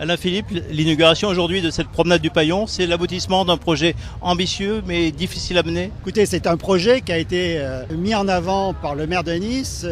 Alain Philippe, l'inauguration aujourd'hui de cette promenade du Paillon, c'est l'aboutissement d'un projet ambitieux mais difficile à mener. Écoutez, c'est un projet qui a été mis en avant par le maire de Nice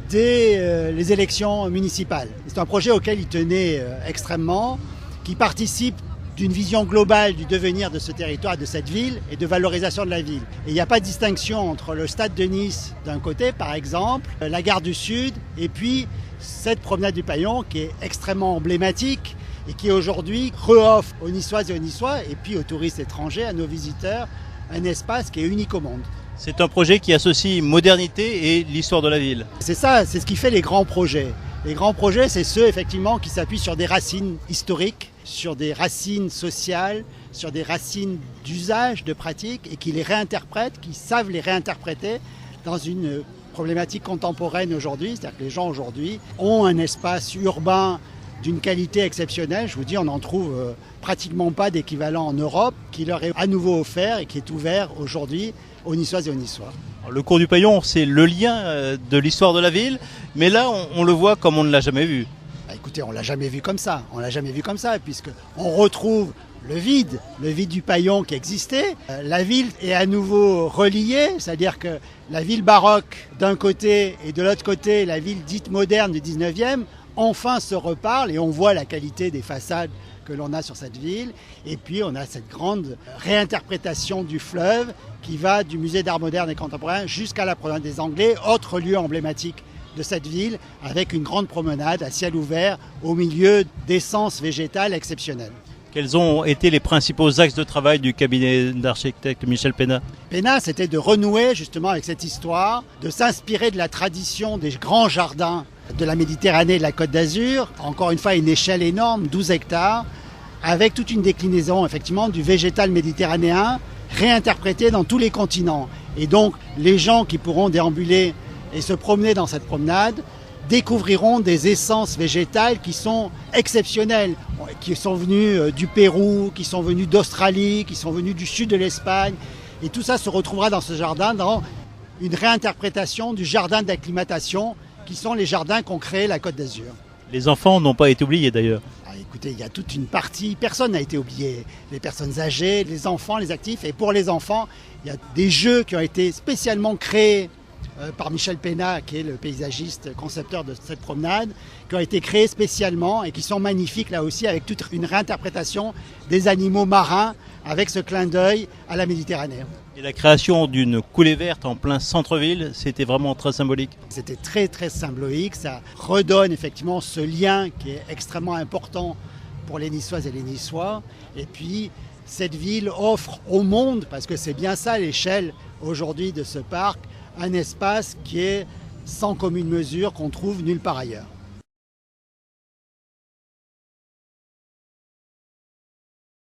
dès les élections municipales. C'est un projet auquel il tenait extrêmement, qui participe d'une vision globale du devenir de ce territoire, de cette ville et de valorisation de la ville. Et il n'y a pas de distinction entre le stade de Nice d'un côté, par exemple, la gare du Sud, et puis cette promenade du Paillon qui est extrêmement emblématique et qui aujourd'hui reoffre aux Niçoises et aux Niçois et puis aux touristes étrangers, à nos visiteurs, un espace qui est unique au monde. C'est un projet qui associe modernité et l'histoire de la ville. C'est ça, c'est ce qui fait les grands projets. Les grands projets, c'est ceux effectivement qui s'appuient sur des racines historiques, sur des racines sociales, sur des racines d'usage, de pratique, et qui les réinterprètent, qui savent les réinterpréter dans une problématique contemporaine aujourd'hui. C'est-à-dire que les gens aujourd'hui ont un espace urbain d'une qualité exceptionnelle. Je vous dis, on n'en trouve pratiquement pas d'équivalent en Europe, qui leur est à nouveau offert et qui est ouvert aujourd'hui aux Niçoises et aux Niçois. Le cours du Paillon, c'est le lien de l'histoire de la ville, mais là, on le voit comme on ne l'a jamais vu. Écoutez, on ne l'a jamais vu comme ça. On ne l'a jamais vu comme ça, puisqu'on retrouve le vide du Paillon qui existait. La ville est à nouveau reliée, c'est-à-dire que la ville baroque d'un côté et de l'autre côté, la ville dite moderne du 19e, enfin se reparlent et on voit la qualité des façades que l'on a sur cette ville. Et puis on a cette grande réinterprétation du fleuve qui va du musée d'art moderne et contemporain jusqu'à la promenade des Anglais, autre lieu emblématique de cette ville, avec une grande promenade à ciel ouvert au milieu d'essences végétales exceptionnelles. Quels ont été les principaux axes de travail du cabinet d'architecte Michel Pénat ? Pénat, c'était de renouer justement avec cette histoire, de s'inspirer de la tradition des grands jardins de la Méditerranée et de la Côte d'Azur, encore une fois une échelle énorme, 12 hectares, avec toute une déclinaison effectivement du végétal méditerranéen réinterprété dans tous les continents. Et donc les gens qui pourront déambuler et se promener dans cette promenade découvriront des essences végétales qui sont exceptionnelles, qui sont venues du Pérou, qui sont venues d'Australie, qui sont venues du sud de l'Espagne. Et tout ça se retrouvera dans ce jardin, dans une réinterprétation du jardin d'acclimatation, qui sont les jardins qu'ont créé la Côte d'Azur. Les enfants n'ont pas été oubliés d'ailleurs. Écoutez, il y a toute une partie, personne n'a été oublié. Les personnes âgées, les enfants, les actifs. Et pour les enfants, il y a des jeux qui ont été spécialement créés par Michel Pénat, qui est le paysagiste concepteur de cette promenade, qui ont été créés spécialement et qui sont magnifiques là aussi, avec toute une réinterprétation des animaux marins, avec ce clin d'œil à la Méditerranée. Et la création d'une coulée verte en plein centre-ville, c'était vraiment très symbolique. C'était très très symbolique, ça redonne effectivement ce lien qui est extrêmement important pour les Niçoises et les Niçois. Et puis cette ville offre au monde, parce que c'est bien ça l'échelle aujourd'hui de ce parc, un espace qui est sans commune mesure, qu'on trouve nulle part ailleurs.